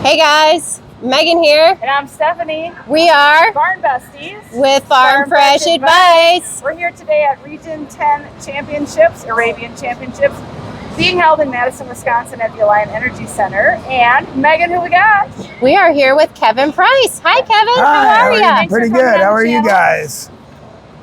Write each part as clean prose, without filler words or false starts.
Hey guys, Megan here. And I'm Stephanie. We are Barn Besties with Farm Fresh Advice. We're here today at Region 10 Championships, Arabian Championships, being held in Madison, Wisconsin at the Alliant Energy Center. And Megan, who we got? We are here with Kevin Price. Hi Kevin, how are you? Pretty good. How are you guys?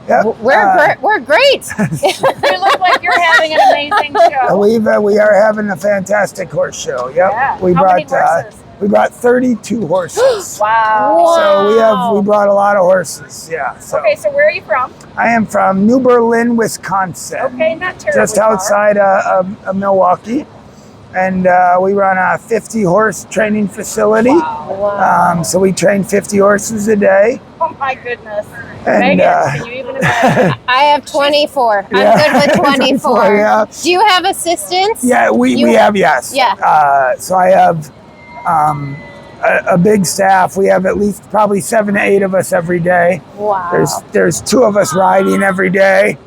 Yep. We're great. You look like you're having an amazing show. We are having a fantastic horse show. Yep. Yeah. How many horses? We brought 32 horses. Wow. So we brought a lot of horses. Yeah. So. Okay, so where are you from? I am from New Berlin, Wisconsin. Okay, not terribly just outside of Milwaukee. And we run a 50 horse training facility. Wow. So we train 50 horses a day. Oh my goodness. And, Megan, can you even imagine? I have 24. I'm good with 24. Yeah. Do you have assistants? Yeah, we have, yes. Yeah. So I have a big staff. We have at least probably 7 to 8 of us every day. Wow. There's 2 of us riding every day.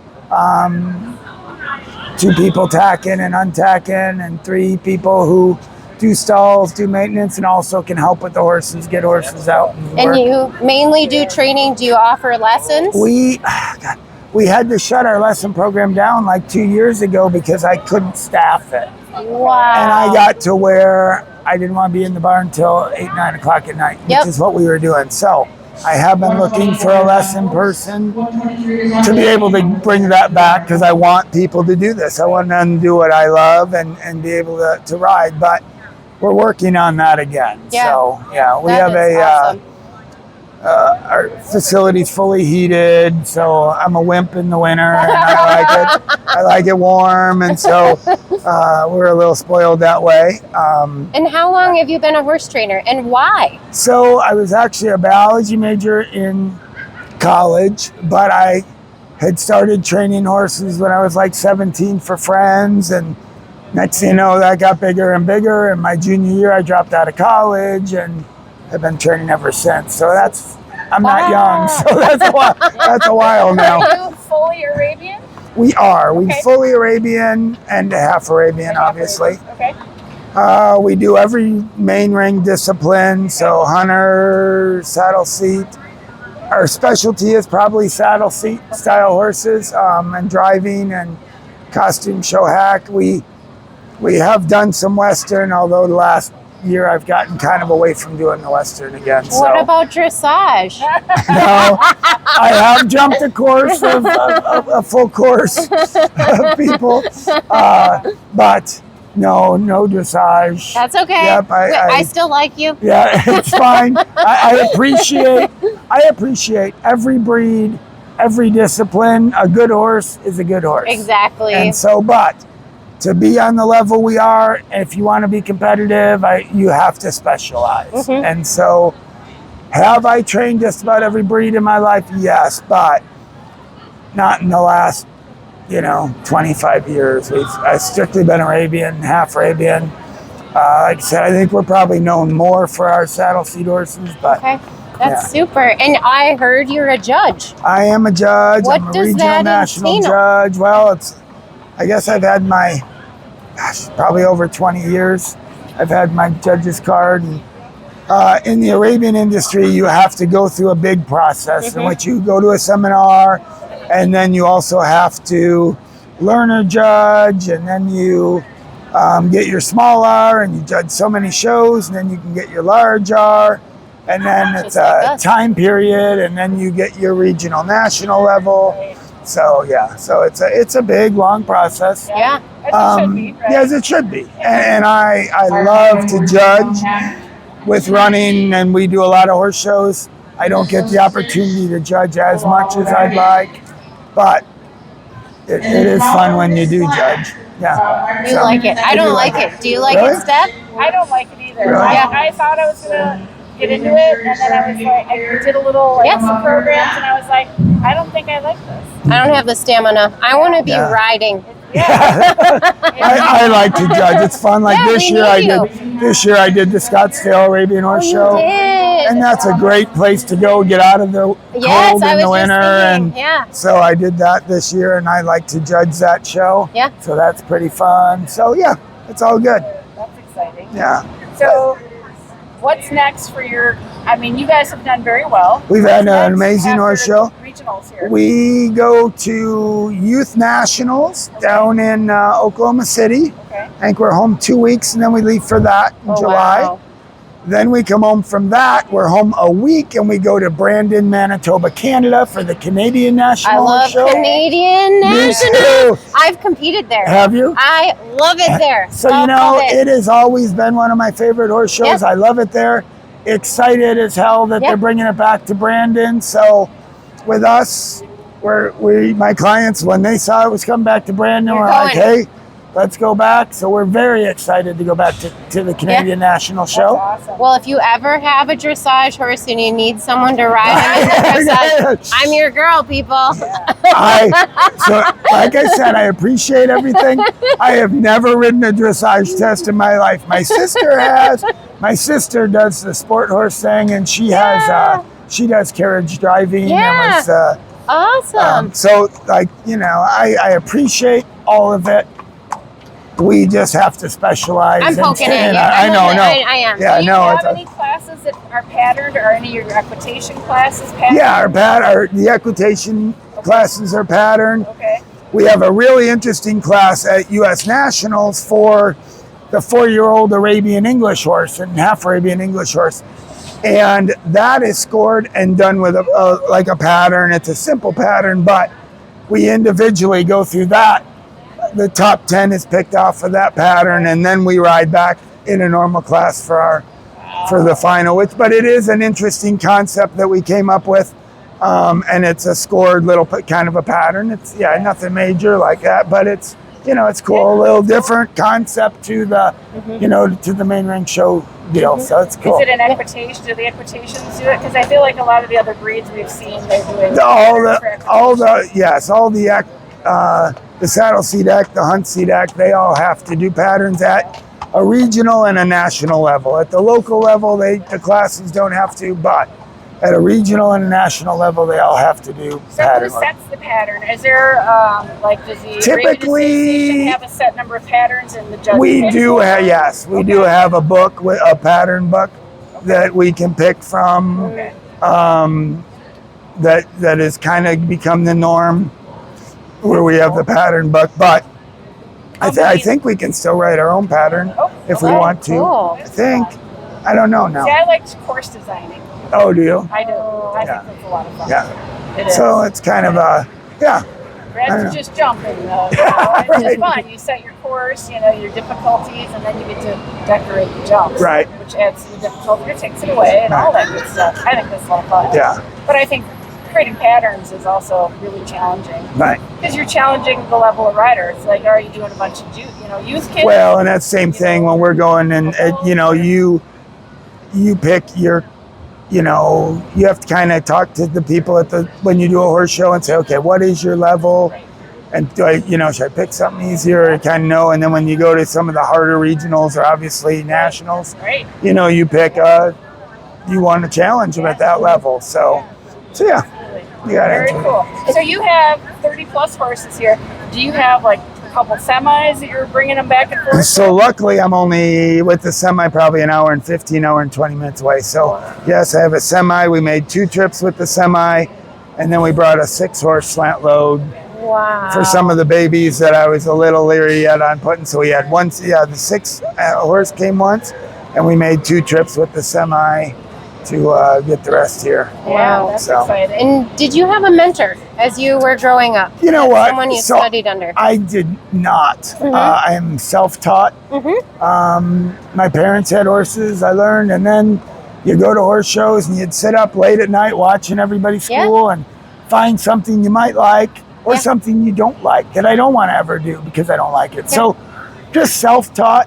2 people tacking and untacking, and 3 people who do stalls, do maintenance, and also can help with the horses, get horses out. And you mainly do training. Do you offer lessons? We had to shut our lesson program down like 2 years ago because I couldn't staff it. Wow. And I got to where I didn't want to be in the barn until 8, 9 o'clock at night, which is what we were doing. So I have been looking for a lesson person to be able to bring that back because I want people to do this. I want them to do what I love and be able to ride. But we're working on that again. Yeah. So yeah, we That have is awesome. our facility's fully heated, so I'm a wimp in the winter, and I like it. I like it warm, and so we're a little spoiled that way. And how long have you been a horse trainer, and why? So I was actually a biology major in college, but I had started training horses when I was like 17 for friends, and next thing you know, that got bigger and bigger. And my junior year, I dropped out of college, and I've been training ever since. So I'm not young, so that's a while now. Are you fully Arabian? We are. We're fully Arabian and half Arabian, obviously. Okay. We do every main ring discipline, so hunter, saddle seat. Our specialty is probably saddle seat style horses, and driving and costume show hack. We have done some Western, although the last year I've gotten kind of away from doing the Western again. What about dressage? No, I have jumped a course of a full course of people, but no dressage. That's okay. Yep, I still like you. Yeah, it's fine. I appreciate every breed, every discipline. A good horse is a good horse. Exactly. And so, but to be on the level we are, if you want to be competitive, you have to specialize. Mm-hmm. And so, have I trained just about every breed in my life? Yes, but not in the last, 25 years. I've strictly been Arabian, half Arabian. Like I said, I think we're probably known more for our saddle seat horses. But okay, that's super. And I heard you're a judge. I am a judge. What I'm a does regional that national entail? judge. Well, I guess I've had probably over 20 years. I've had my judge's card. And, in the Arabian industry, you have to go through a big process in which you go to a seminar, and then you also have to learn a judge, and then you get your small R, and you judge so many shows, and then you can get your large R, and then it's a time period, and then you get your regional national level. So yeah, so it's a big, long process. Yeah. As it should be, right? Yes, it should be. And I love to judge with running, and we do a lot of horse shows. I don't get the opportunity to judge as much as I'd like, but it is fun when you do judge. Yeah. You like it. I don't like it. Do you like it, Steph? I don't like it either. Really? I thought I was going to get into it, and then I was like, I did a little some programs, and I was like, I don't think I like this. I don't have the stamina. I want to be riding. Yeah. I like to judge. It's fun. Like this year I did the Scottsdale Arabian Horse Show. And that's a great place to go, get out of the cold in the winter. And so I did that this year, and I like to judge that show. Yeah. So that's pretty fun. So yeah, it's all good. That's exciting. Yeah. So What's next for your? I mean, you guys have done very well. We've had What's an next amazing horse after show. Regionals here. We go to Youth Nationals down in Oklahoma City. Okay. I think we're home 2 weeks, and then we leave for that in July. Wow. Then we come home from that. We're home a week, and we go to Brandon, Manitoba, Canada for the Canadian I National love Horse Show. Canadian Me National. too. I've competed there. Have you? I love it there. So, Love it has always been one of my favorite horse shows. Yep. I love it there. Excited as hell that Yep. they're bringing it back to Brandon. So, with us, my clients, when they saw it was coming back to Brandon, You're we're like, going. hey, let's go back. So, we're very excited to go back to the Canadian National Show. That's awesome. Well, if you ever have a dressage horse and you need someone to ride him in the dressage, I'm your girl, people. So, like I said, I appreciate everything. I have never ridden a dressage test in my life. My sister has. My sister does the sport horse thing, and she has. She does carriage driving. Yeah. It was, Awesome. so, I appreciate all of it. We just have to specialize. I'm poking at you. I know. I am. Yeah, Do you no. have any classes that are patterned, or any of your equitation classes patterned? Yeah, the equitation classes are patterned. Okay. We have a really interesting class at U.S. Nationals for the 4-year-old Arabian English horse and half Arabian English horse. And that is scored and done with a pattern. It's a simple pattern, but we individually go through that. The top 10 is picked off of that pattern, and then we ride back in a normal class for the final. But it is an interesting concept that we came up with. And it's a scored little kind of a pattern. It's nothing major like that, but it's it's cool, a little different concept to the to the main ring show deal. So it's cool. Is it an equitation? Do the equitations do it? Because I feel like a lot of the other breeds we've seen, they're doing the saddle seat act, the hunt seat act, they all have to do patterns at a regional and a national level. At the local level, the classes don't have to, but at a regional and a national level, they all have to do So pattern who work. sets the pattern? Is there, does the Typically- Arabian Association have a set number of patterns and the judges? We pick do one? have, yes, we do have a book, a pattern book that we can pick from. Okay. That has kind of become the norm, where we have the pattern book. But I think we can still write our own pattern if we Oh, want to. cool. I think. I don't know now. See, I liked course designing. Oh, do you? I do. I Yeah. think that's a lot of fun. Yeah. It is. So it's kind of I don't Rather know. than just jumping, though. It's just Right. fun. You set your course, your difficulties, and then you get to decorate the jumps. Right. Which adds to the difficulty, it takes it away, and all that good stuff. I think that's a lot of fun. Yeah. But I think creating patterns is also really challenging. Right. Because you're challenging the level of rider. It's like, are you doing a bunch of youth kids? Well, and that same thing when we're going and you pick your, you have to kind of talk to the people when you do a horse show and say, okay, what is your level? Right. And do I, should I pick something easier? To kind of know. And then when you go to some of the harder regionals or obviously nationals, Right. you pick you want to challenge them at that level. So yeah, you got Very it. cool. So you have 30 plus horses here. Do you have like a couple semis that you're bringing them back and forth? So luckily, I'm only with the semi probably an hour and 15, hour and 20 minutes away. So yes, I have a semi. We made 2 trips with the semi, and then we brought a 6-horse slant load Wow. for some of the babies that I was a little leery yet on putting. So we had the 6 horse came once, and we made 2 trips with the semi to get the rest here. Yeah, that's So- exciting. And did you have a mentor as you were growing up? You know what? Someone you So- studied under. I did not. Mhm. I am self-taught. My parents had horses. I learned, and then you go to horse shows and you'd sit up late at night watching everybody school and find something you might like or something you don't like that I don't want to ever do because I don't like it. So just self-taught.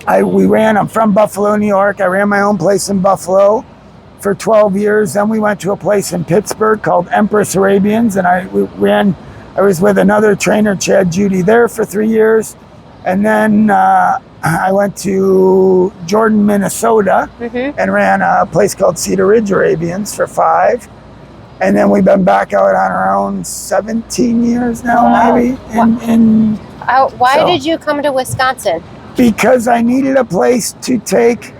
I'm from Buffalo, New York. I ran my own place in Buffalo for 12 years. Then we went to a place in Pittsburgh called Empress Arabians, and I was with another trainer, Chad Judy, there for 3 years. And then I went to Jordan, Minnesota, and ran a place called Cedar Ridge Arabians for 5. And then we've been back out on our own 17 years now, maybe. Why So- did you come to Wisconsin? Because I needed a place to take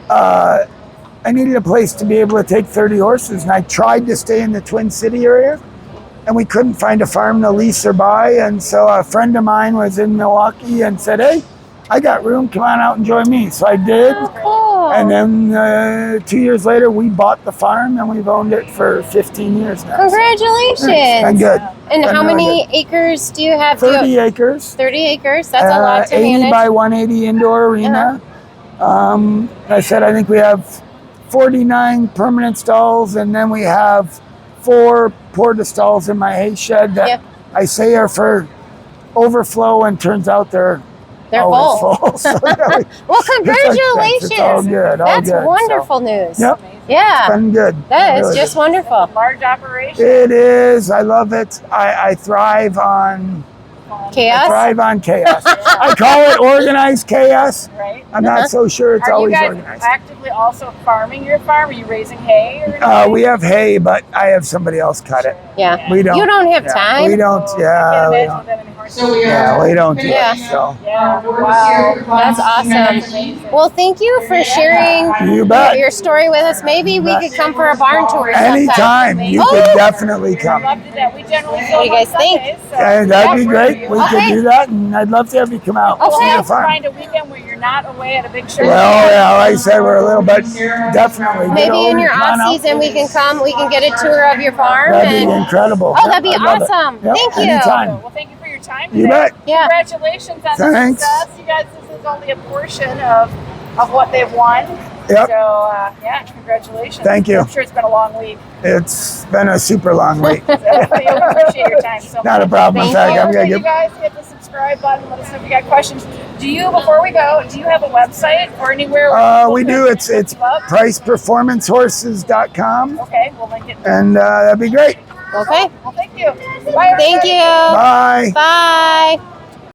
I needed a place to be able to take 30 horses, and I tried to stay in the Twin City area, and we couldn't find a farm to lease or buy. And so a friend of mine was in Milwaukee and said, "Hey, I got room. Come on out and join me." So I did. Cool. And then 2 years later, we bought the farm, and we've owned it for 15 years now. Congratulations. It's been good. And Been how really many good. acres do you have? 30 acres. 30 acres. That's a lot to 80 manage. by 180 indoor arena. I said I think we have 49 permanent stalls, and then we have 4 porta stalls in my hay shed that Yep. I say are for overflow, and turns out they're always full. full. So, yeah, Well, it's congratulations. all good. All That's good. wonderful news. So, yep, Yeah. been good. That is Really just good. wonderful. Large operation. It is. I love it. I thrive on. I Chaos? thrive on chaos. I call it organized chaos. Right. I'm not so sure it's Are you always guys organized. actively also farming your farm? Are you raising hay or anything? We have hay, but I have somebody else cut it. Yeah. We don't. You don't have yeah, time? We don't. I Yeah. can't We imagine don't. that anymore. Yeah, we don't do Yeah. it. So Yeah. Wow. That's awesome. Amazing. Well, thank you for sharing you bet. your story with us. Maybe we could come for a barn tour sometime. Anytime you Oh! could definitely come. Love to do that. We generally What do you film on guys think? Sundays, so Yeah, that'd be yeah, great. We Okay. could do that, and I'd love to have you come out. Okay. See We'll the have to farm. find a weekend where you're not away at a big show. Well, yeah, like I said, we're a little bit definitely. Get Maybe in over, your come on off out. season we can come. We can get a tour of your farm. That'd be and incredible. Oh, that'd be I'd love it. awesome. Yep, Thank you. anytime. Well, thank you for your time You today. bet. Yeah. Congratulations on the Thanks. success. You guys, this is only a portion of what they've won. Yep. So, yeah, congratulations. Thank you. I'm sure it's been a long week. It's been a super long week. So, we appreciate your time so much. Not a problem. In Thank fact, you. I'm gonna You give. guys hit the subscribe button. Let us know if you got questions. Before we go, do you have a website or anywhere? where people We can do. It's look you up? priceperformancehorses.com, Okay, we'll link it. and that'd be great. Okay. Well, thank you. Bye, Thank everybody. you. Bye. Bye.